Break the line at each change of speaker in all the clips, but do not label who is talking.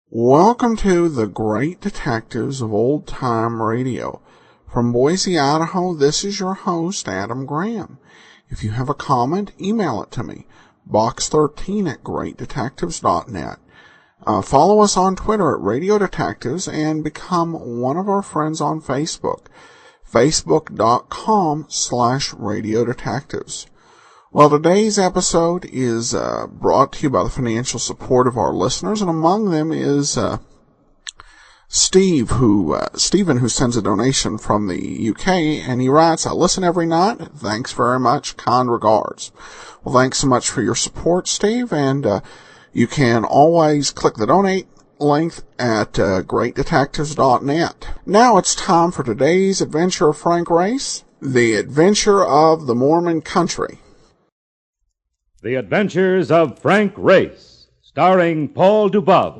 Welcome to the Great Detectives of Old Time Radio. From Boise, Idaho, this is your host, Adam Graham. If you have a comment, email it to me, box13@greatdetectives.net. Follow us on Twitter at Radio Detectives and become one of our friends on Facebook, facebook.com/Radio Detectives. Well, today's episode is brought to you by the financial support of our listeners, and among them is Stephen, who sends a donation from the UK, and he writes, "I listen every night. Thanks very much. Kind regards." Well, thanks so much for your support, Steve, and you can always click the donate link at greatdetectives.net. Now it's time for today's adventure of Frank Race, The Adventure of the Mormon Country.
The Adventures of Frank Race, starring Paul Dubov.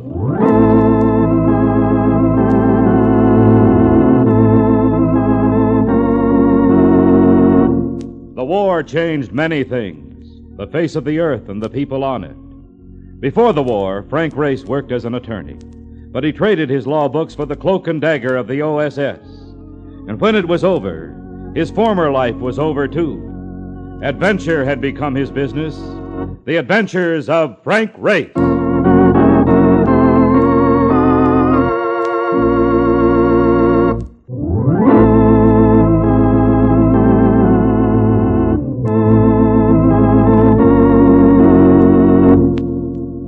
The war changed many things, the face of the earth and the people on it. Before the war, Frank Race worked as an attorney, but he traded his law books for the cloak and dagger of the OSS. And when it was over, his former life was over too. Adventure had become his business. The Adventures of Frank Race.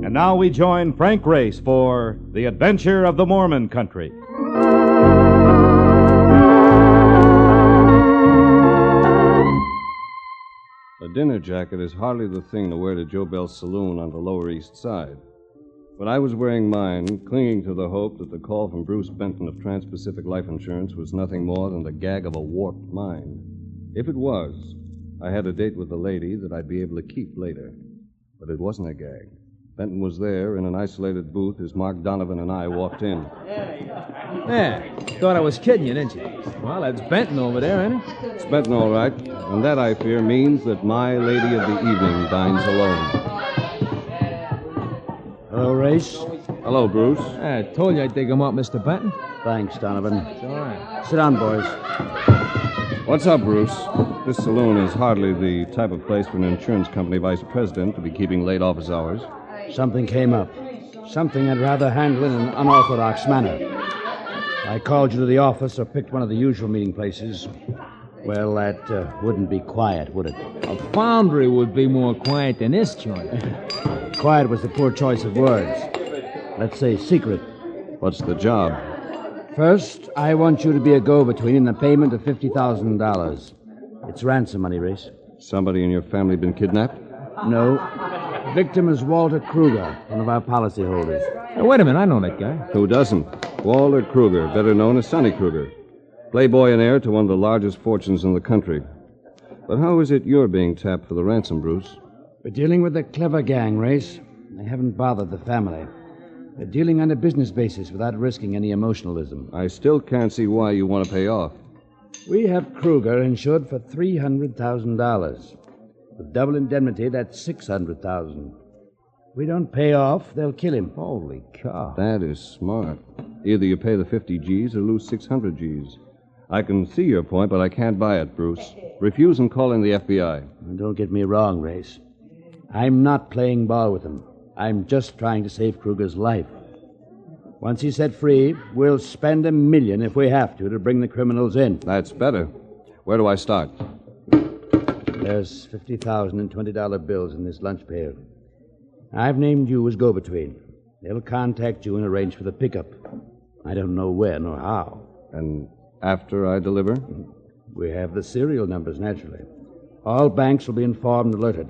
And now we join Frank Race for The Adventure of the Mormon Country.
A dinner jacket is hardly the thing to wear to Joe Bell's saloon on the Lower East Side. But I was wearing mine, clinging to the hope that the call from Bruce Benton of Trans-Pacific Life Insurance was nothing more than the gag of a warped mind. If it was, I had a date with the lady that I'd be able to keep later. But it wasn't a gag. Benton was there in an isolated booth as Mark Donovan and I walked in.
Yeah, thought I was kidding you, didn't you? Well, that's Benton over there, ain't it?
It's Benton, all right. And that, I fear, means that my lady of the evening dines alone.
Hello, Race.
Hello, Bruce.
I told you I'd dig him up, Mr. Benton.
Thanks, Donovan.
It's all right.
Sit down, boys.
What's up, Bruce? This saloon is hardly the type of place for an insurance company vice president to be keeping late office hours.
Something came up. Something I'd rather handle in an unorthodox manner. I called you to the office or picked one of the usual meeting places. Well, that wouldn't be quiet, would it?
A foundry would be more quiet than this joint.
Quiet was the poor choice of words. Let's say secret.
What's the job?
First, I want you to be a go-between in the payment of $50,000. It's ransom money, Race.
Somebody in your family been kidnapped?
No. Victim is Walter Kruger, one of our policyholders.
Hey, wait a minute, I know that guy.
Who doesn't? Walter Kruger, better known as Sonny Kruger. Playboy and heir to one of the largest fortunes in the country. But how is it you're being tapped for the ransom, Bruce?
We're dealing with a clever gang, Race. They haven't bothered the family. They're dealing on a business basis without risking any emotionalism.
I still can't see why you want to pay off.
We have Kruger insured for $300,000. With double indemnity, that's $600,000. If we don't pay off, they'll kill him.
Holy cow.
That is smart. Either you pay the 50 G's or lose 600 G's. I can see your point, but I can't buy it, Bruce. Refuse and call in the FBI.
Don't get me wrong, Race. I'm not playing ball with them. I'm just trying to save Kruger's life. Once he's set free, we'll spend $1 million if we have to bring the criminals in.
That's better. Where do I start?
There's $50,000 in $20 bills in this lunch pail. I've named you as go-between. They'll contact you and arrange for the pickup. I don't know when or how.
And after I deliver?
We have the serial numbers, naturally. All banks will be informed and alerted.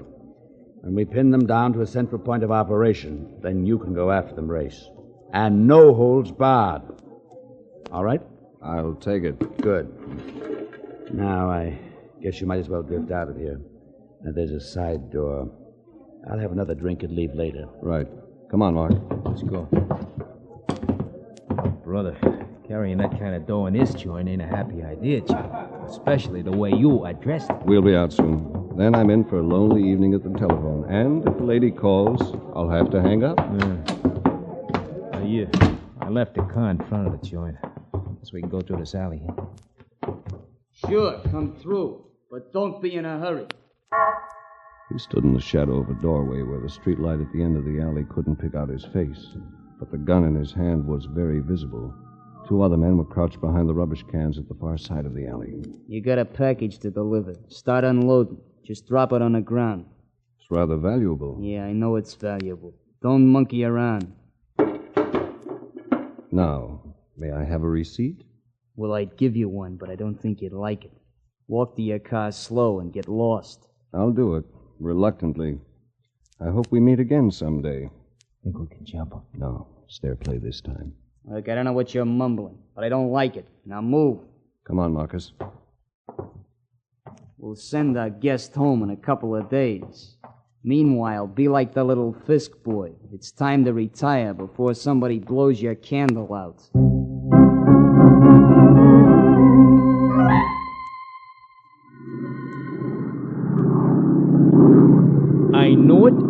When we pin them down to a central point of operation, then you can go after them, Race. And no holds barred. All right?
I'll take it.
Good. Now, I guess you might as well drift out of here. Now, there's a side door. I'll have another drink and leave later.
Right. Come on, Mark.
Let's go. Brother, carrying that kind of dough in this joint ain't a happy idea, Chuck. Especially the way you address it.
We'll be out soon. Then I'm in for a lonely evening at the telephone. And if the lady calls, I'll have to hang up.
Yeah. I left the car in front of the joint. So we can go through this alley here.
Sure, come through. But don't be in a hurry.
He stood in the shadow of a doorway where the streetlight at the end of the alley couldn't pick out his face. But the gun in his hand was very visible. 2 other men were crouched behind the rubbish cans at the far side of the alley.
You got a package to deliver. Start unloading. Just drop it on the ground.
It's rather valuable.
Yeah, I know it's valuable. Don't monkey around.
Now, may I have a receipt?
Well, I'd give you one, but I don't think you'd like it. Walk to your car slow and get lost.
I'll do it, reluctantly. I hope we meet again someday.
Think we can jump him?
No, stair play this time.
Look, I don't know what you're mumbling, but I don't like it. Now move.
Come on, Marcus.
We'll send our guest home in a couple of days. Meanwhile, be like the little Fisk boy. It's time to retire before somebody blows your candle out.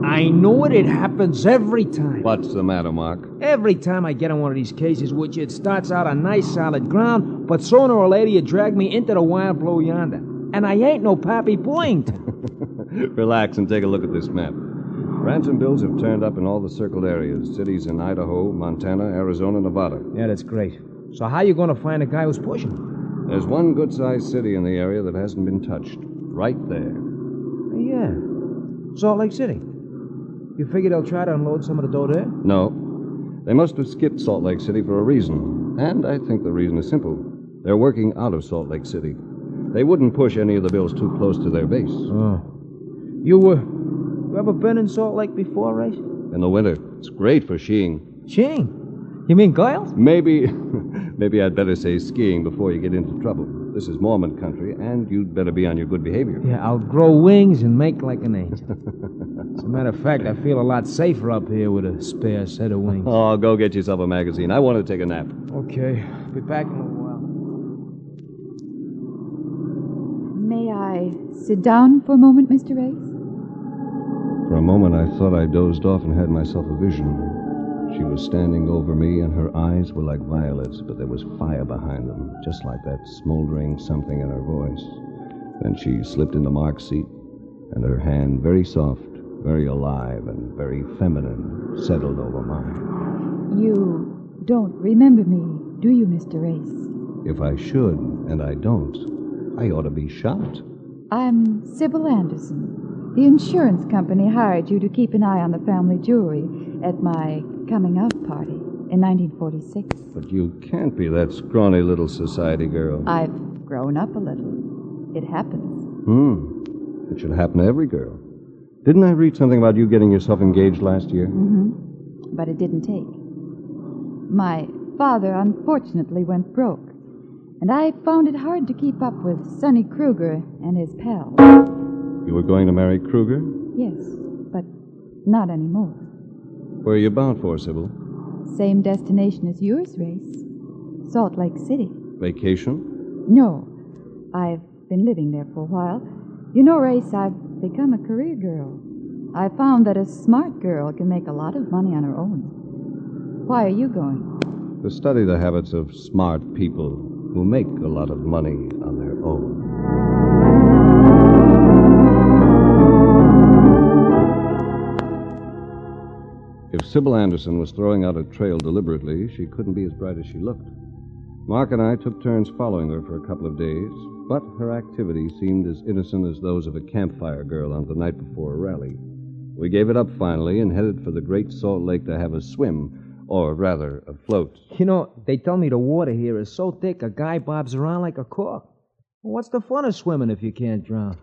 I know it. It happens every time.
What's the matter, Mark?
Every time I get on one of these cases, which it starts out on nice solid ground, but sooner or later you drag me into the wild blue yonder. And I ain't no Pappy Boyington.
Relax and take a look at this map. Ransom bills have turned up in all the circled areas. Cities in Idaho, Montana, Arizona, Nevada.
Yeah, that's great. So how you going to find a guy who's pushing?
There's one good-sized city in the area that hasn't been touched. Right there.
Yeah. Salt Lake City. You figure they'll try to unload some of the dough there?
No. They must have skipped Salt Lake City for a reason. And I think the reason is simple. They're working out of Salt Lake City. They wouldn't push any of the bills too close to their base.
Oh. You ever been in Salt Lake before, Race?
In the winter. It's great for skiing.
Skiing? You mean girls?
Maybe I'd better say skiing before you get into trouble. This is Mormon country, and you'd better be on your good behavior.
Yeah, I'll grow wings and make like an angel. As a matter of fact, I feel a lot safer up here with a spare set of wings.
Oh, go get yourself a magazine. I want to take a nap.
Okay. Be back in a while.
May I sit down for a moment, Mr. Race?
For a moment, I thought I dozed off and had myself a vision. She was standing over me, and her eyes were like violets, but there was fire behind them, just like that smoldering something in her voice. Then she slipped into Mark's seat, and her hand, very soft, very alive, and very feminine, settled over mine.
You don't remember me, do you, Mr. Race?
If I should, and I don't, I ought to be shot.
I'm Sybil Anderson. The insurance company hired you to keep an eye on the family jewelry at my coming-out party in 1946.
But you can't be that scrawny little society girl.
I've grown up a little. It happens.
It should happen to every girl. Didn't I read something about you getting yourself engaged last year?
Mm-hmm. But it didn't take. My father unfortunately went broke, and I found it hard to keep up with Sonny Kruger and his pals.
You were going to marry Kruger?
Yes, but not anymore.
Where are you bound for, Sybil?
Same destination as yours, Race. Salt Lake City.
Vacation?
No. I've been living there for a while. You know, Race, I've become a career girl. I found that a smart girl can make a lot of money on her own. Why are you going?
To study the habits of smart people who make a lot of money on their own. If Sybil Anderson was throwing out a trail deliberately, she couldn't be as bright as she looked. Mark and I took turns following her for a couple of days, but her activities seemed as innocent as those of a campfire girl on the night before a rally. We gave it up finally and headed for the Great Salt Lake to have a swim, or rather, a float.
You know, they tell me the water here is so thick a guy bobs around like a cork. Well, what's the fun of swimming if you can't drown?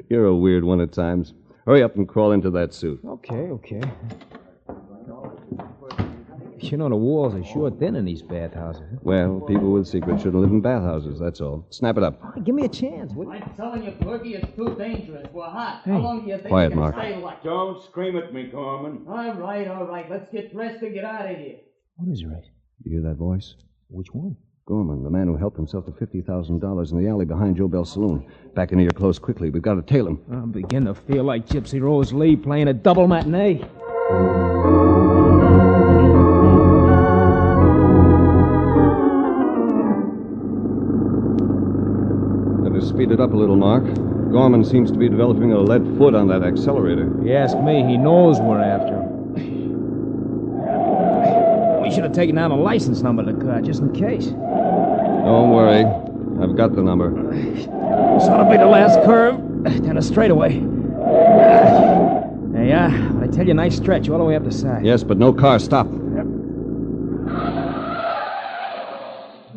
You're a weird one at times. Hurry up and crawl into that suit.
Okay. You know, the walls are sure thin in these bathhouses.
Well, people with secrets shouldn't live in bathhouses, that's all. Snap it up.
Oh, give me a chance, will you?
I'm telling you, Porky, it's too dangerous. We're hot.
Hey.
How long do you think
Quiet,
you can
Mark.
stay like?
Don't scream at me, Corman.
All right. Let's get dressed and get out of here.
What is it, Ray?
You hear that voice?
Which one?
Gorman, the man who helped himself to $50,000 in the alley behind Joe Bell's saloon. Back into your clothes quickly. We've got to tail him.
I'm beginning to feel like Gypsy Rose Lee playing a double matinee.
Better speed it up a little, Mark. Gorman seems to be developing a lead foot on that accelerator.
You ask me, he knows we're after him. We should have taken down a license number of the car, just in case.
Don't worry. I've got the number.
This ought to be the last curve, then a straightaway. There you are. I tell you, nice stretch all the way up the side.
Yes, but no car. Stop.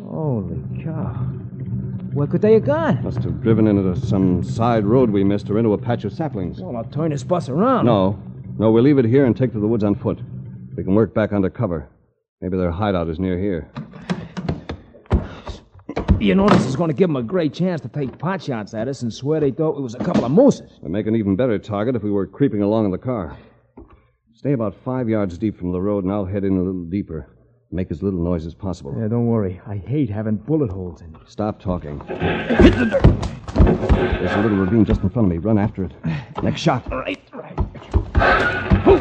Holy cow. Where could they have gone?
Must have driven into some side road we missed or into a patch of saplings.
Well, I'll turn this bus around.
No, we'll leave it here and take to the woods on foot. We can work back under cover. Maybe their hideout is near here.
You know, this is going to give them a great chance to take pot shots at us and swear they thought it was a couple of mooses.
We'd make an even better target if we were creeping along in the car. Stay about 5 yards deep from the road, and I'll head in a little deeper. Make as little noise as possible.
Yeah, don't worry. I hate having bullet holes in it.
Stop talking. Hit the dirt. There's a little ravine just in front of me. Run after it. Next shot.
All right. Oh,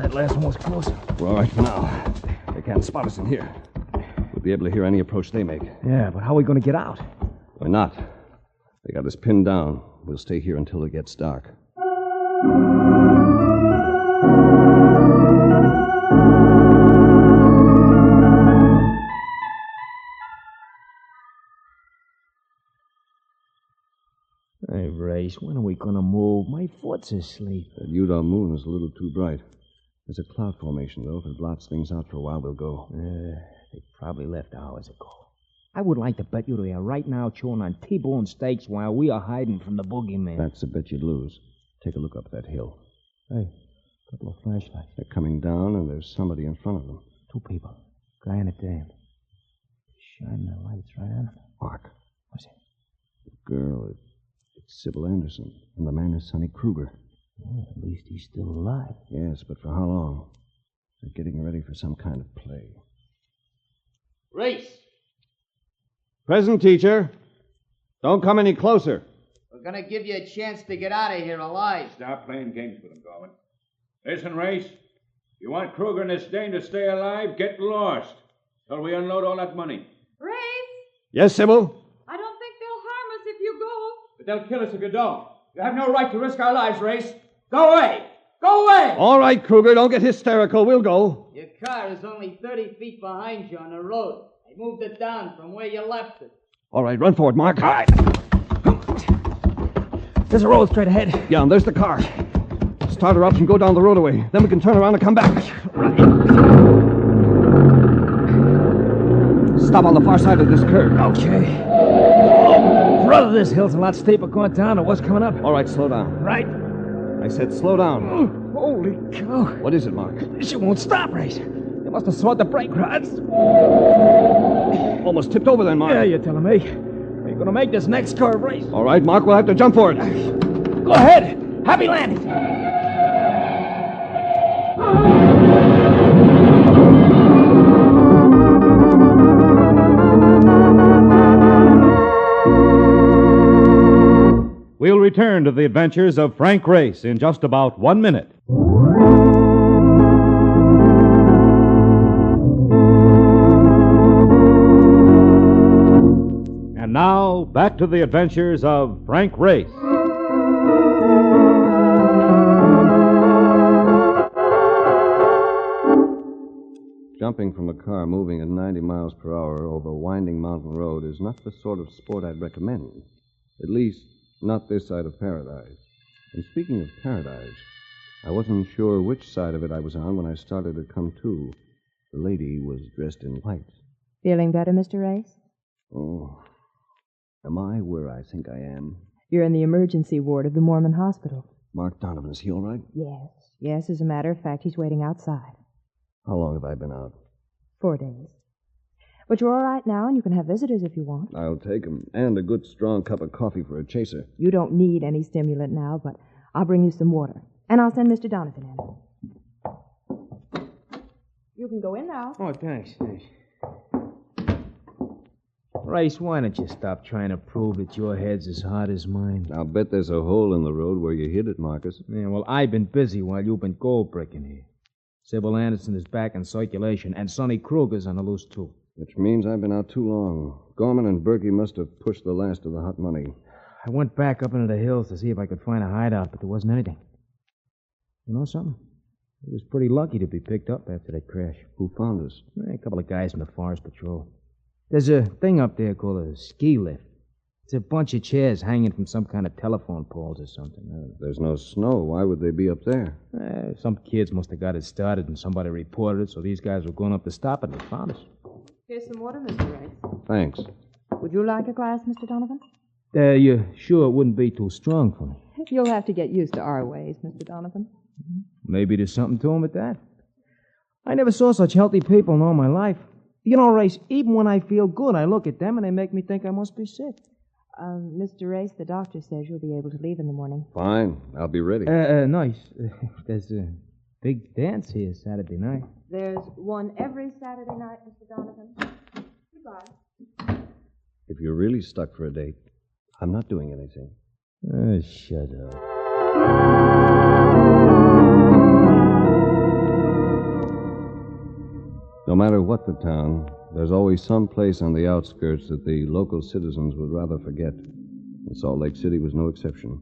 that last one was close.
We're all right for now. They can't spot us in here. We'll be able to hear any approach they make.
Yeah, but how are we going to get out?
Why not? They got us pinned down. We'll stay here until it gets dark.
Hey, Race, when are we going to move? My foot's asleep.
That Utah moon is a little too bright. There's a cloud formation, though. If it blots things out for a while, we'll go.
They probably left hours ago. I would like to bet you they are right now chewing on T-bone steaks while we are hiding from the boogeyman.
That's a bet you'd lose. Take a look up that hill.
Hey, couple of flashlights.
They're coming down, and there's somebody in front of them.
2 people. Guy and a dame. Shining the lights right on them.
Mark.
What's it?
The girl, it's Sybil Anderson, and the man is Sonny Kruger.
Well, at least he's still alive.
Yes, but for how long? They're getting ready for some kind of play.
Race.
Present, teacher. Don't come any closer.
We're going to give you a chance to get out of here alive.
Stop playing games with him, Gorman. Listen, Race. You want Kruger and his dame to stay alive? Get lost till we unload all that money.
Race,
Yes, Sybil?
I don't think they'll harm us if you go.
But they'll kill us if you don't. You have no right to risk our lives, Race. Go away! Go away!
All right, Kruger, don't get hysterical. We'll go.
Your car is only 30 feet behind you on the road. I moved it down from where you left it.
All right, run for it, Mark.
All right. There's a road straight ahead.
Yeah, and there's the car. Start her up and go down the road away. Then we can turn around and come back. Stop on the far side of this curve.
Okay. Brother, this hill's a lot steeper going down than what's coming up.
All right, slow down.
Right.
I said slow down.
Holy cow.
What is it, Mark?
She won't stop, Race. They must have swallowed the brake rods.
Almost tipped over then, Mark.
Yeah, you're telling me. Are you going to make this next curve, Race?
All right, Mark, we'll have to jump for it.
Go ahead. Happy landing.
We'll return to the adventures of Frank Race in just about 1 minute. And now, back to the adventures of Frank Race.
Jumping from a car moving at 90 miles per hour over a winding mountain road is not the sort of sport I'd recommend. At least, not this side of paradise. And speaking of paradise, I wasn't sure which side of it I was on when I started to come to. The lady was dressed in white.
Feeling better, Mr. Race?
Oh, am I where I think I am?
You're in the emergency ward of the Mormon hospital.
Mark Donovan, is he all right?
Yes. Yes, as a matter of fact, he's waiting outside.
How long have I been out?
4 days. But you're all right now, and you can have visitors if you want.
I'll take 'em. And a good, strong cup of coffee for a chaser.
You don't need any stimulant now, but I'll bring you some water. And I'll send Mr. Donovan in. You can go in now.
Oh, thanks. Race, why don't you stop trying to prove that your head's as hard as mine?
I'll bet there's a hole in the road where you hit it, Marcus.
Yeah, well, I've been busy while you've been gold breaking here. Sybil Anderson is back in circulation, and Sonny Kruger's on the loose, too.
Which means I've been out too long. Gorman and Berkey must have pushed the last of the hot money.
I went back up into the hills to see if I could find a hideout, but there wasn't anything. You know something? It was pretty lucky to be picked up after that crash.
Who found us?
A couple of guys from the Forest Patrol. There's a thing up there called a ski lift. It's a bunch of chairs hanging from some kind of telephone poles or something.
There's no snow. Why would they be up there?
Some kids must have got it started and somebody reported it, so these guys were going up to stop it and they found us.
Here's some water, Mr. Rice.
Thanks.
Would you like a glass, Mr. Donovan?
You sure it wouldn't be too strong for me?
You'll have to get used to our ways, Mr. Donovan.
Maybe there's something to him at that. I never saw such healthy people in all my life. You know, Race, even when I feel good, I look at them and they make me think I must be sick.
Mr. Race, the doctor says you'll be able to leave in the morning.
Fine. I'll be ready.
Nice. There's a big dance here Saturday night.
There's one every Saturday night, Mr. Donovan. Goodbye.
If you're really stuck for a date, I'm not doing anything.
Shut up.
No matter what the town, there's always some place on the outskirts that the local citizens would rather forget. And Salt Lake City was no exception.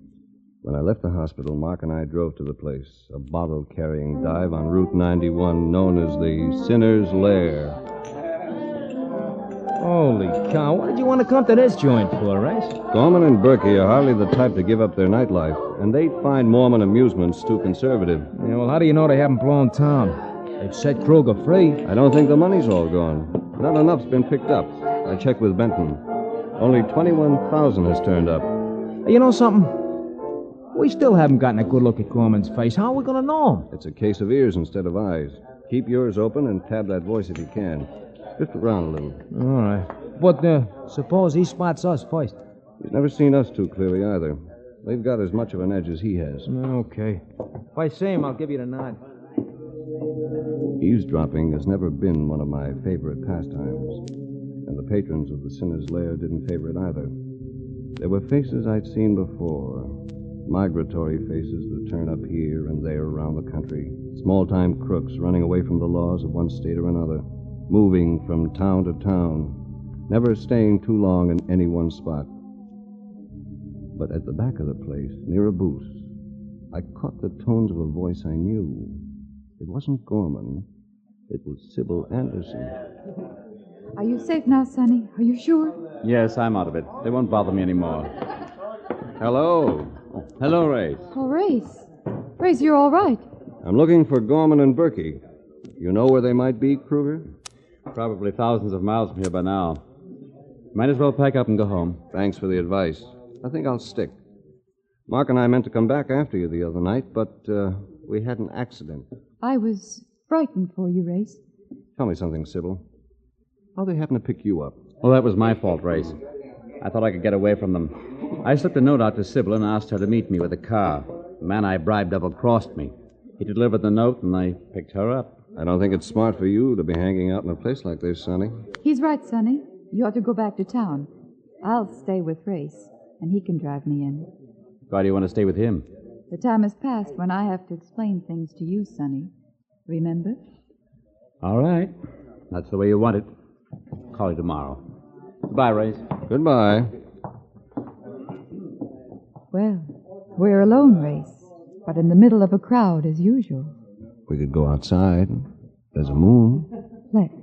When I left the hospital, Mark and I drove to the place, a bottle-carrying dive on Route 91 known as the Sinner's Lair.
Holy cow, what did you want to come to this joint for, Race?
Gorman and Berkey are hardly the type to give up their nightlife, and they'd find Mormon amusements too conservative.
Yeah, well, how do you know they haven't blown town? They've set Kruger free.
I don't think the money's all gone. Not enough's been picked up. I checked with Benton. Only $21,000 has turned up.
You know something? We still haven't gotten a good look at Gorman's face. How are we going to know him?
It's a case of ears instead of eyes. Keep yours open and tab that voice if you can. Drift around a little.
All right. But suppose he spots us first.
He's never seen us too clearly either. They've got as much of an edge as he has.
Okay. If I see him, I'll give you the nod.
Eavesdropping has never been one of my favorite pastimes, and the patrons of the Sinner's Lair didn't favor it either. There were faces I'd seen before, migratory faces that turn up here and there around the country, small-time crooks running away from the laws of one state or another, moving from town to town, never staying too long in any one spot. But at the back of the place, near a booth, I caught the tones of a voice I knew. It wasn't Gorman. It was Sybil Anderson.
Are you safe now, Sonny? Are you sure?
Yes, I'm out of it. They won't bother me anymore. Hello. Hello, Race.
Oh, Race. Race, you're all right.
I'm looking for Gorman and Berkey. You know where they might be, Kruger?
Probably thousands of miles from here by now. Might as well pack up and go home.
Thanks for the advice. I think I'll stick. Mark and I meant to come back after you the other night, but we had an accident.
I was frightened for you, Race.
Tell me something, Sybil. How'd they happen to pick you up?
Well, that was my fault, Race. I thought I could get away from them. I slipped a note out to Sybil and asked her to meet me with a car. The man I bribed double-crossed me. He delivered the note, and I picked her up.
I don't think it's smart for you to be hanging out in a place like this, Sonny.
He's right, Sonny. You ought to go back to town. I'll stay with Race, and he can drive me in.
Why do you want to stay with him?
The time has passed when I have to explain things to you, Sonny. Remember?
All right. That's the way you want it. Call you tomorrow. Goodbye, Race.
Goodbye.
Well, we're alone, Race, but in the middle of a crowd as usual.
We could go outside. There's a moon.
Let's.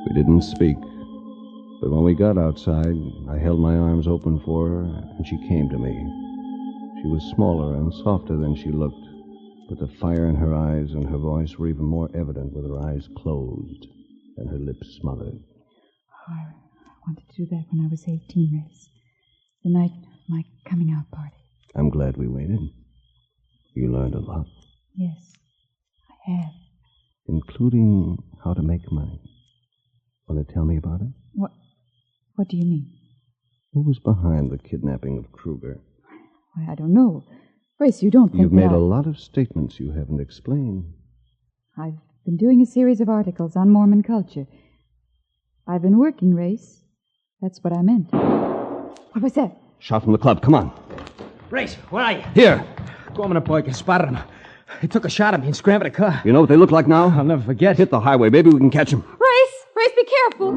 We didn't speak. But when we got outside, I held my arms open for her, and she came to me. She was smaller and softer than she looked, but the fire in her eyes and her voice were even more evident with her eyes closed and her lips smothered.
I wanted to do that when I was 18, Race. The night of my coming out party.
I'm glad we waited. You learned a lot.
Yes, I have.
Including how to make money. Want to tell me about it?
What do you mean?
Who was behind the kidnapping of Kruger?
Why, I don't know. Race, you don't think
You've made a lot of statements you haven't explained.
I've been doing a series of articles on Mormon culture. I've been working, Race. That's what I meant. What was that?
Shot from the club. Come on.
Race, where are you?
Here.
Gorman and Boykin spotted him. He took a shot at me and scrambled a car.
You know what they look like now?
I'll never forget.
Hit the highway. Maybe we can catch him.
Race, be careful.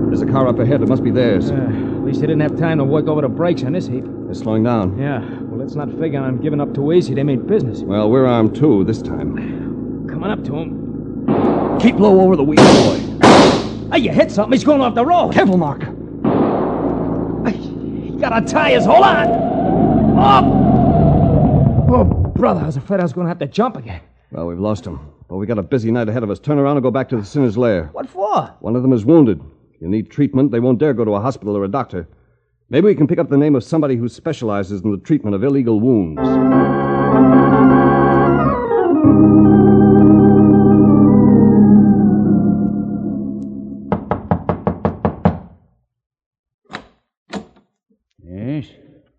There's a car up ahead. It must be theirs.
At least they didn't have time to work over the brakes on this heap.
They're slowing down.
Yeah, well, let's not figure on giving up too easy. They mean business.
Well, we're armed, too, this time.
Coming up to him.
Keep low over the wheel, boy.
Hey, you hit something. He's going off the road.
Careful, Mark.
He got our tires. Hold on. Oh, brother, I was afraid I was going to have to jump again.
Well, we've lost him. But we got a busy night ahead of us. Turn around and go back to the sinner's lair.
What for?
One of them is wounded. If you need treatment, they won't dare go to a hospital or a doctor. Maybe we can pick up the name of somebody who specializes in the treatment of illegal wounds.
Yes?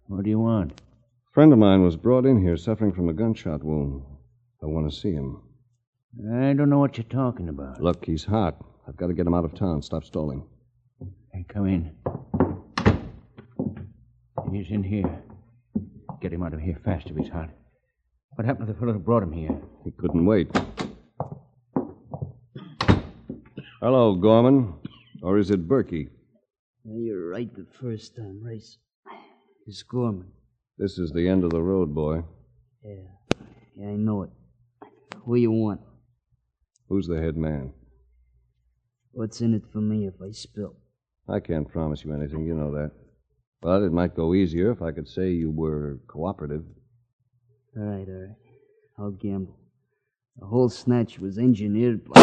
What do you want?
A friend of mine was brought in here suffering from a gunshot wound. I want to see him.
I don't know what you're talking about.
Look, he's hot. I've got to get him out of town. Stop stalling.
Hey, come in. He's in here. Get him out of here fast if he's hot. What happened to the fellow who brought him here?
He couldn't wait. Hello, Gorman. Or is it Berkey?
You're right the first time, Race. It's Gorman.
This is the end of the road, boy.
Yeah, I know it. What do you want?
Who's the head man?
What's in it for me if I spill?
I can't promise you anything, you know that. But it might go easier if I could say you were cooperative.
All right. I'll gamble. The whole snatch was engineered by...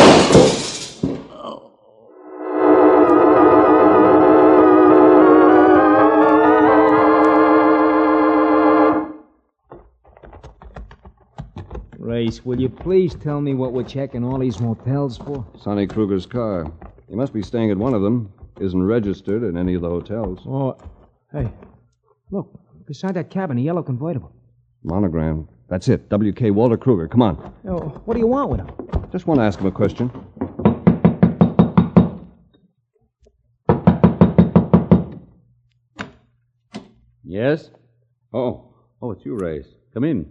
Race, will you please tell me what we're checking all these motels for?
Sonny Kruger's car. He must be staying at one of them. Isn't registered at any of the hotels.
Oh, hey, look, beside that cabin, a yellow convertible.
Monogram. That's it. W.K. Walter Kruger. Come on.
Oh, what do you want with him?
Just want to ask him a question.
Yes?
Oh,
it's you, Race. Come in.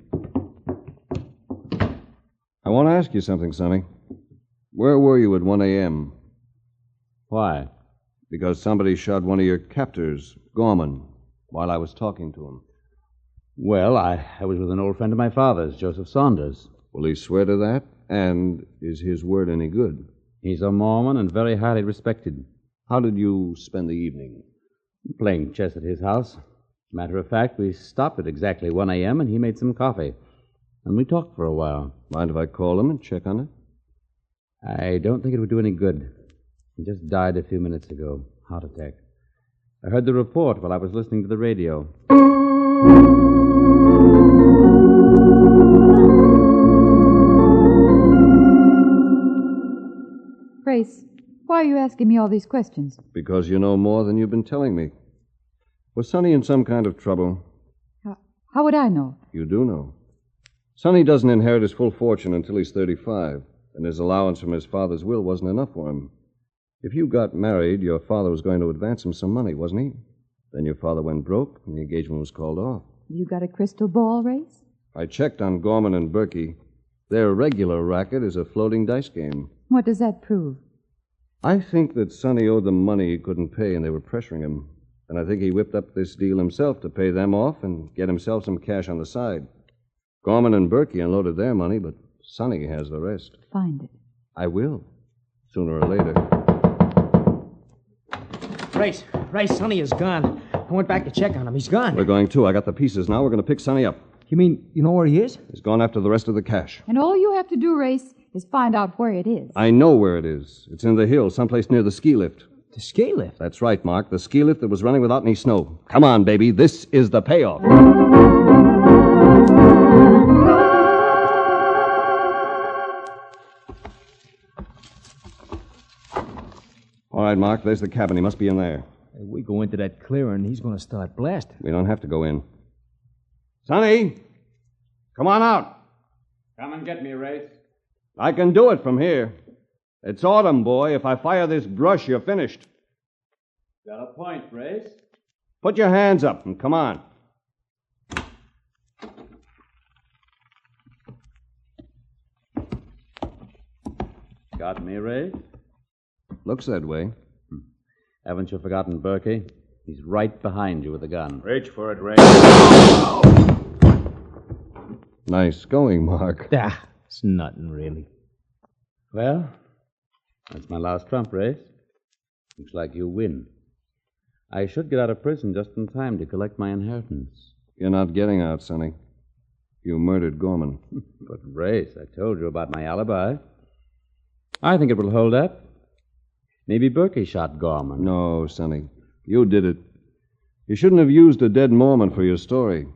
I want to ask you something, Sonny. Where were you at 1 a.m.?
Why?
Because somebody shot one of your captors, Gorman, while I was talking to him.
Well, I was with an old friend of my father's, Joseph Saunders.
Will he swear to that? And is his word any good?
He's a Mormon and very highly respected.
How did you spend the evening?
Playing chess at his house. Matter of fact, we stopped at exactly 1 a.m. and he made some coffee. And we talked for a while.
Mind if I call him and check on it?
I don't think it would do any good. He just died a few minutes ago. Heart attack. I heard the report while I was listening to the radio.
Grace, why are you asking me all these questions?
Because you know more than you've been telling me. Was Sonny in some kind of trouble?
How would I know?
You do know. Sonny doesn't inherit his full fortune until he's 35, and his allowance from his father's will wasn't enough for him. If you got married, your father was going to advance him some money, wasn't he? Then your father went broke, and the engagement was called off.
You got a crystal ball, Race?
I checked on Gorman and Berkey. Their regular racket is a floating dice game.
What does that prove?
I think that Sonny owed them money he couldn't pay, and they were pressuring him. And I think he whipped up this deal himself to pay them off and get himself some cash on the side. Gorman and Berkey unloaded their money, but Sonny has the rest.
Find it.
I will, sooner or later.
Race, Sonny is gone. I went back to check on him. He's gone.
We're going too. I got the pieces now. We're going to pick Sonny up.
You mean you know where he is?
He's gone after the rest of the cash.
And all you have to do, Race, is find out where it is.
I know where it is. It's in the hills, someplace near the ski lift.
The ski lift?
That's right, Mark. The ski lift that was running without any snow. Come on, baby. This is the payoff. All right, Mark. There's the cabin. He must be in there.
If we go into that clearing, he's going to start blasting.
We don't have to go in. Sonny, come on out.
Come and get me, Race.
I can do it from here. It's autumn, boy. If I fire this brush, you're finished.
Got a point, Race.
Put your hands up and come on.
Got me, Race?
Looks that way.
Haven't you forgotten Berkey? He's right behind you with a gun.
Reach for it, Ray.
Nice going, Mark.
Ah, it's nothing, really.
Well, that's my last trump, Race. Looks like you win. I should get out of prison just in time to collect my inheritance.
You're not getting out, Sonny. You murdered Gorman.
But, Race, I told you about my alibi. I think it will hold up. Maybe Berkey shot Gorman.
No, Sonny. You did it. You shouldn't have used a dead Mormon for your story.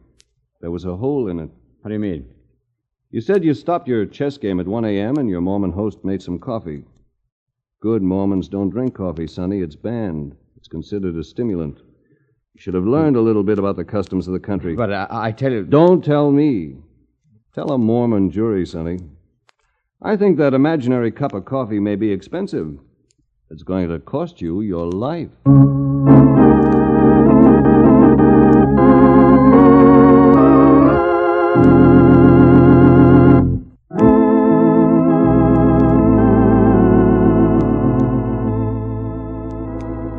There was a hole in it.
What do you mean?
You said you stopped your chess game at 1 a.m. and your Mormon host made some coffee. Good Mormons don't drink coffee, Sonny. It's banned. It's considered a stimulant. You should have learned a little bit about the customs of the country.
But I tell you...
Don't tell me. Tell a Mormon jury, Sonny. I think that imaginary cup of coffee may be expensive. It's going to cost you your life.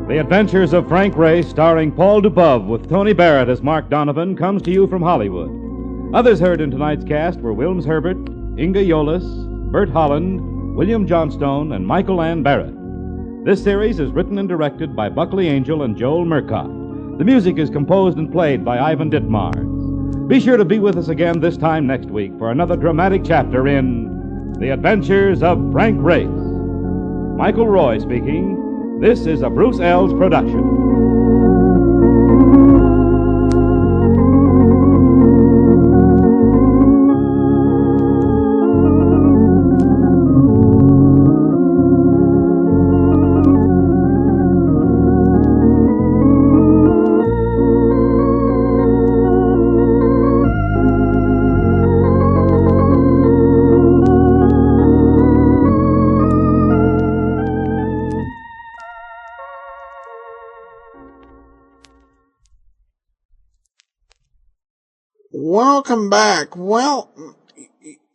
The Adventures of Frank Race, starring Paul Dubov with Tony Barrett as Mark Donovan, comes to you from Hollywood. Others heard in tonight's cast were Wilms Herbert, Inga Yolis, Bert Holland, William Johnstone, and Michael Ann Barrett. This series is written and directed by Buckley Angel and Joel Murcott. The music is composed and played by Ivan Ditmars. Be sure to be with us again this time next week for another dramatic chapter in The Adventures of Frank Race. Michael Roy speaking. This is a Bruce Ells production.
Welcome back. Well,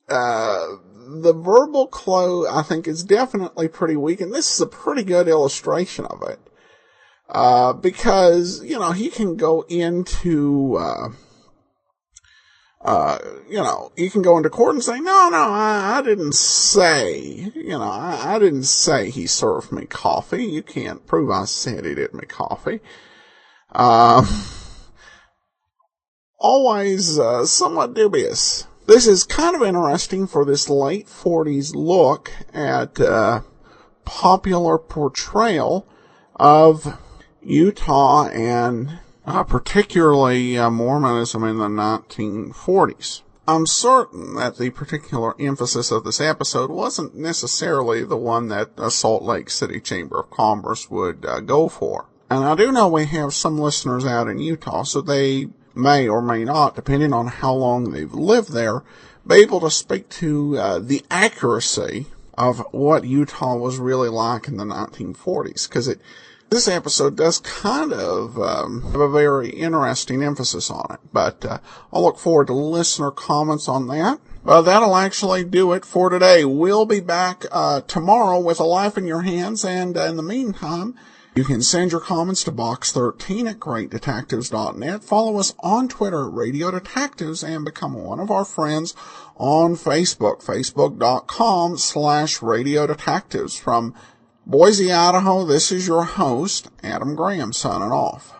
the verbal clue, I think, is definitely pretty weak, and this is a pretty good illustration of it. Because, he can go into, you can go into court and say, no, I didn't say, I didn't say he served me coffee. You can't prove I said he did me coffee. Always somewhat dubious. This is kind of interesting for this late 40s look at popular portrayal of Utah and particularly Mormonism in the 1940s. I'm certain that the particular emphasis of this episode wasn't necessarily the one that Salt Lake City Chamber of Commerce would go for. And I do know we have some listeners out in Utah, so they may or may not, depending on how long they've lived there, be able to speak to the accuracy of what Utah was really like in the 1940s. Because this episode does kind of have a very interesting emphasis on it. But I'll look forward to listener comments on that. Well, that'll actually do it for today. We'll be back tomorrow with A Life in Your Hands, and in the meantime, you can send your comments to box13@greatdetectives.net. Follow us on Twitter at Radio Detectives and become one of our friends on Facebook, facebook.com/Radio Detectives. From Boise, Idaho, this is your host, Adam Graham, signing off.